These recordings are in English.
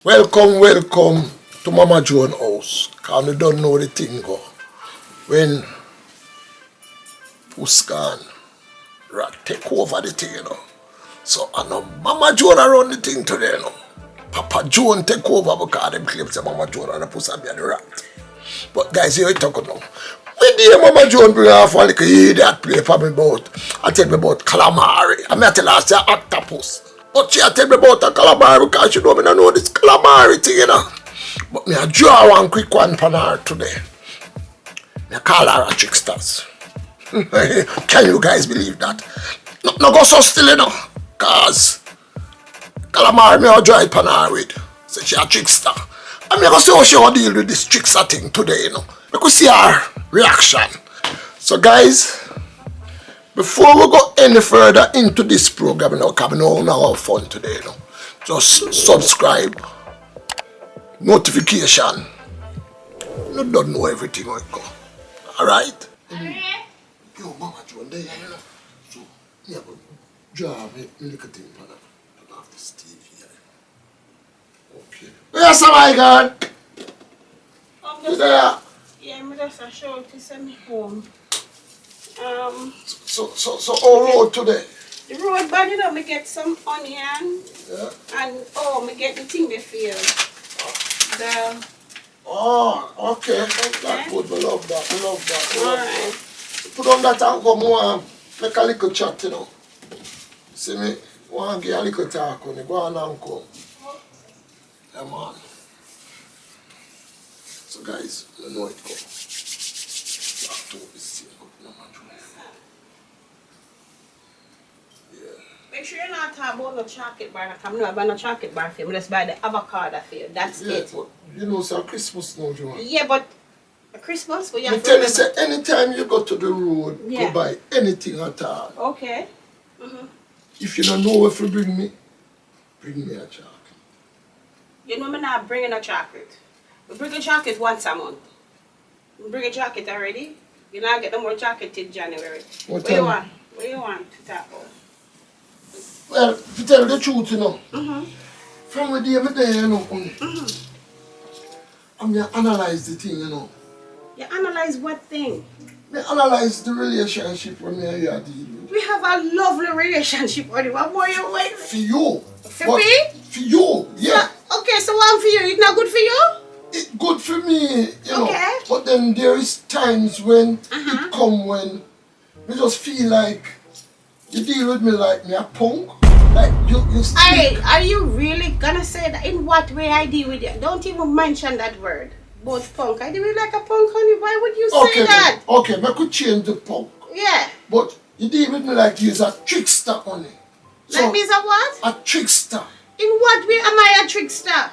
Welcome to Mama Joan house. Cause you don't know the thing go. When Puss gone, rat take over the thing, So I know Mama Joan run the thing today, Papa Joan take over because them claim say Mama Joan and the Puss and be the rat. But guys, here you talk now. When the Mama Joan bring off a little idiot play for me about, I tell me about calamari. I may tell her say octopus. But she tell me about a calamari because she don't know this calamari thing, But me I draw one quick one for her today. Me call her a tricksters. Can you guys believe that? No go so still, Cause calamari me I draw it for her with. Say she a trickster. And me go see how she will deal with this trickster thing today, We could see her reaction. So guys, before we go any further into this program, because we know how fun today, just subscribe, notification. You don't know everything how it go. Alright? Yo, Mama Joan, there, So, me have to draw me little thing for that. I have this TV here. Okay. Where's my girl? You there? Yeah, I'm just sure to send me home. So all road today? The road bad, me get some onion. Yeah. And me get the thing they feel. Oh, okay. That's good. We love that. Alright. Put on that and come on, make a little chat, See me? Want to give a little talk on it. Go on and come. Yeah, man. So guys, you know it goes. Make sure you're not talking about no chocolate bar. I'm not buying no chocolate bar for you. I'm just buy the avocado for you. That's it. But you know, it's Christmas now, Joan. Yeah, but Christmas, but you have to tell you, remember. say, anytime you go to the road, go buy anything at all. Okay. If you don't know where to bring me a chocolate. You know me not bringing a chocolate. We bring a chocolate once a month. We bring a chocolate already. You not get no more chocolate till January. What do you want? What do you want to talk about? Well, to tell the truth, from the day I'm there, I'm going to analyze the thing, You analyze what thing? I analyze the relationship when me and you are dealing with. We have a lovely relationship already. What more you wait? For you. For me? For you, yeah. So, okay, so one for you. It's not good for you? It's good for me, Okay. But then there is times when it come when I just feel like you deal with me like me a punk. Like you speak. Hey, are you really gonna say that? In what way I deal with you? Don't even mention that word. Both punk. I deal with you like a punk, honey. Why would you say that? Okay, I could change the punk. Yeah. But you deal with me like you're a trickster, honey. So, Like me's a what? A trickster. In what way am I a trickster?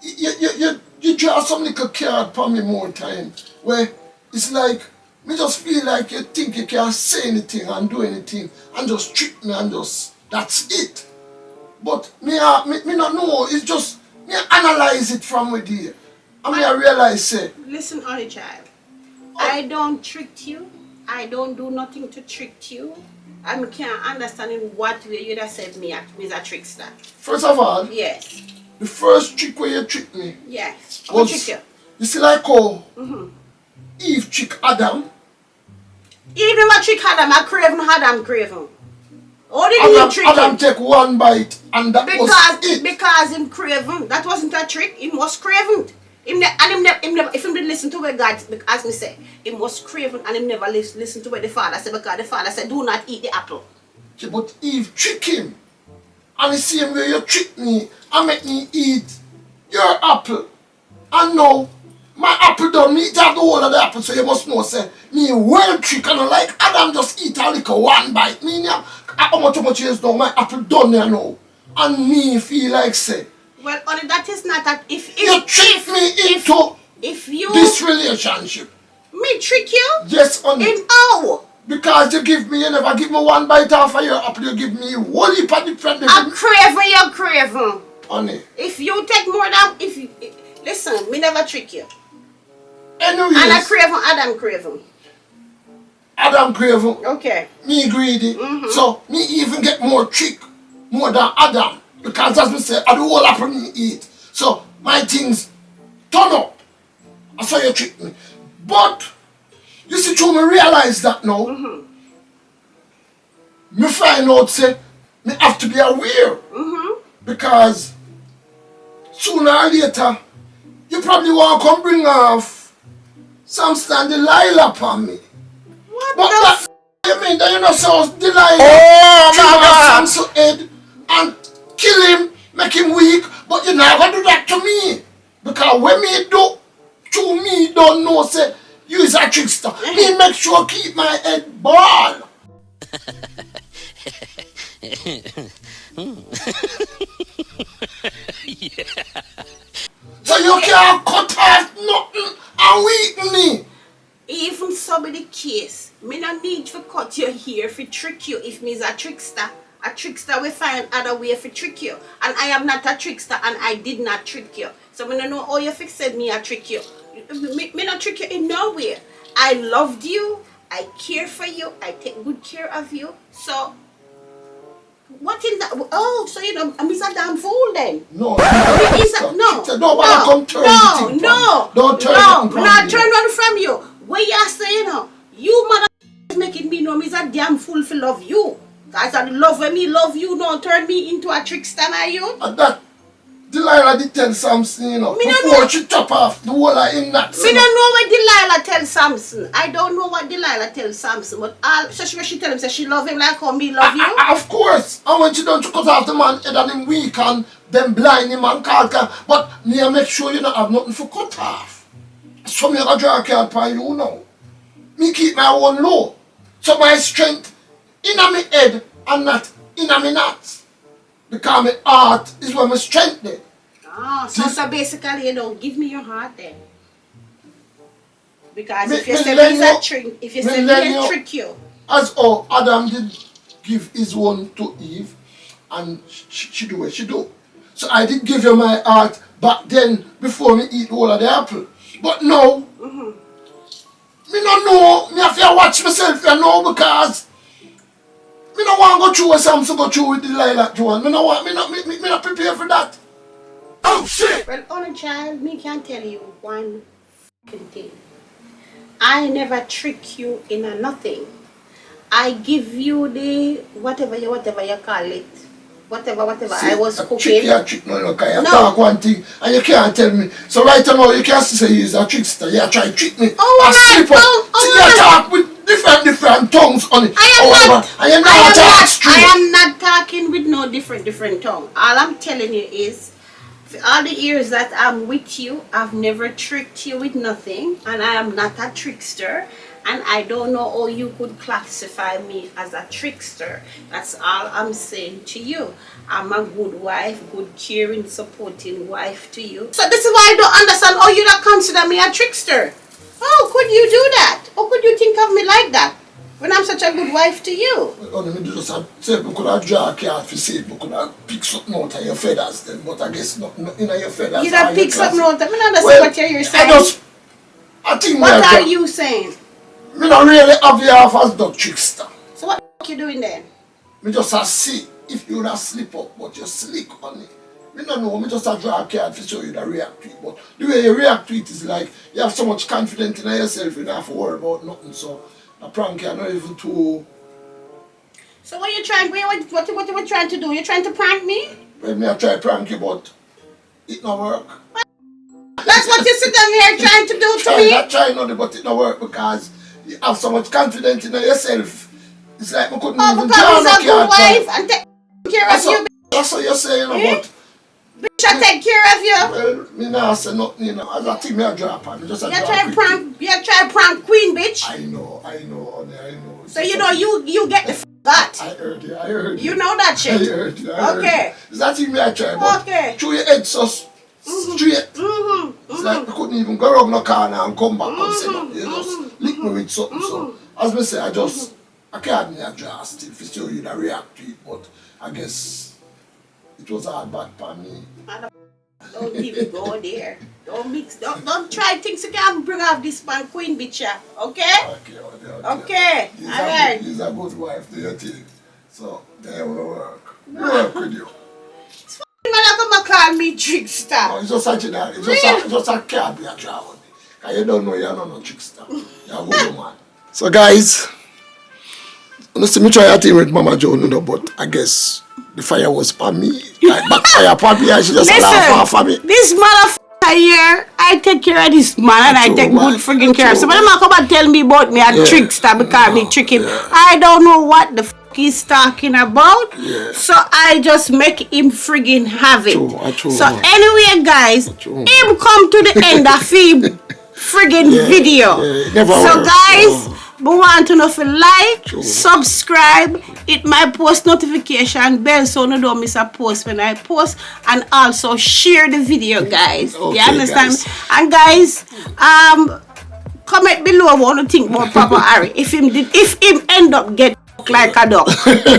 You draw some little card for me more time where it's like me just feel like you think you can say anything and do anything and just trick me and just that's it. But me not know, it's just me analyze it from with you. And I realize say listen, honey child. I don't trick you. I don't do nothing to trick you. I can't understand in what way you'd have said me is a trickster. First of all, yes. The first trick where you tricked me. Yes. Was, trick you. You see like how Eve trick Adam. Even my trick Adam, I craven Adam craven. How did you trick him? Adam take one bite and that was it. Because him craven. That wasn't a trick. Him was craven. Him never, if him didn't listen to what God, as me say, him was craven and him never listen to what the Father said because the Father said, do not eat the apple. Yeah, but Eve trick him. And the same way you trick me and make me eat your apple. And now, my apple done me eat out the whole of the apple, so you must know, say, me well trick and like Adam just eat a little one bite. Me now, how much years now, my apple done there now. And me feel like say, well, honey, that is not that. If you trick me into this relationship. Me trick you? Yes, honey. In how? Because you never give me one bite off of your apple, you give me one heap of different. I'm craving, you're craving. Honey. If you take more than, listen, me never trick you. Anyways. And I craving, Adam craving. Adam craving. Okay. Me greedy. So, me even get more trick, more than Adam. Because as we say, I do all apple me eat. So my things turn up. That's how you treat me. But you see, through me realize that now. Me find out say me have to be aware. Because sooner or later you probably want to come bring off some stand Delilah upon me. What But the that you mean that you know so Delilah Oh my God! Samson head and kill him, make him weak, but you're not gonna do that to me. Because when me do to me don't know say you is a trickster. Me make sure keep my head ball. So you can't cut off nothing and weaken me. Even some of the case, me not need to cut your hair for trick you if me's a trickster. A trickster will find other way for trick you. And I am not a trickster and I did not trick you. So me don't know how you fix said me a trick you. Me not trick you in no way. I loved you, I care for you, I take good care of you. So what in that? Oh, so you know, I'm a damn fool then. No, no, don't turn on from you. What you say, you know, you mother is making me know me's a damn fool for love you. Guys, I love when me love you, don't turn me into a trickster, are you? And that Delilah did tell Samson, you know, before she chop off the whole of him that. Me don't know what Delilah tell Samson. I don't know what Delilah tell Samson, but so she tell him say she love him like how me love you. Of course. And when she done to cut off the man head and him weak and then blind him and call can. But me make sure you don't have nothing for cut off. So me gonna draw a card for you now. Me keep my own low. So my strength in my head and not in my nuts. Because my heart is where my strength is. Oh, so basically you don't give me your heart then. Because if you say me a trick, if you say me a trick you. As how Adam did give his one to Eve and she do what she do. So I did give you my heart back then before me eat all of the apple. But now, me don't know, me have to watch myself you know because me don't want to go through what Samson go through with Delilah Joan. Me not prepare for that. Oh shit! Well, only child, me can tell you one fucking thing. I never trick you in a nothing. I give you the whatever you call it. Whatever. See, I was cooking. Trick no, you talk one thing and you can't tell me. So right now you can't say you're a trickster. You try to trick me. Oh, you talk with different tongues on it. I am not talking with no different tongue. All I'm telling you is, for all the years that I'm with you, I've never tricked you with nothing, and I am not a trickster. And I don't know how you could classify me as a trickster. That's all I'm saying to you. I'm a good wife, good caring, supporting wife to you. So this is why I don't understand how you don't consider me a trickster. How could you do that? How could you think of me like that when I'm such a good wife to you? Well, let me just say we could have draw a card for say we could have pick something out of your feathers then, but I guess not in your feathers. You don't pick something out of me. I don't understand what you're saying. I think what are you saying? Me not really have you off as dog trickster. So what you doing then? Me just a see if you would slip up, but you slick on it. Me don't know, me just a draw a card to show you the react to it. But the way you react to it is like you have so much confidence in yourself, you don't have to worry about nothing. So a prank you're not even too. So what you trying? What you trying to do? You trying to prank me? Well, me I try to prank you, but it not work. That's what you sit down here trying to do to me? I try not, but it not work because you have so much confidence in yourself. It's like I couldn't even because I'm a good wife and take care of you. That's what you're saying, but bitch, I take care of you. well, me not say nothing, you know. As I think me a drop on, just a drop. You try prank queen, bitch. I know, honey, I know. So you know you get the that. I heard you. You know that shit. I heard you. Okay. Is that thing me I try? But okay. through your head so straight. It's like I couldn't even go around the corner and come back and say that. You just lick me with something. So as me say, I can't adjust if it's you that react to it, but I guess it was hard bad for me. Don't even go there. Don't mix. Don't try things you can bring off this man queen bitch. Okay? Okay. Alright. He's a good wife, do you think? So there will work. We work with you. It's f***ing man like a call me trickster. No, it's just a general. It's just a car be a driver. And you don't know you're not no trickster. You're a good man. So guys, honestly, me try a thing with Mama Joan, you know, but I guess the fire was for me. Like backfire for me and she just laugh for me. This motherfucker here, I take care of this man and I take good friggin' care of him. So when I'm come and tell me about me a trickster because me trick him, I don't know what the he's talking about. So I just make him friggin' have it. So anyway guys, him come to the end of him friggin' video. So guys, we want to know if you like, subscribe, hit my post notification bell so you don't miss a post when I post, and also share the video guys. You understand? Guys. And guys, comment below what you think about Papa Harry. If him end up get like a dog. Because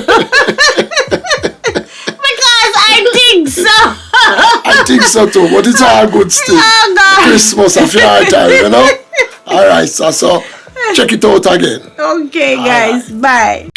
I think so. I think so too, but it's all good still. Christmas of your time, you know? Alright, so check it out again. Okay, guys. Bye.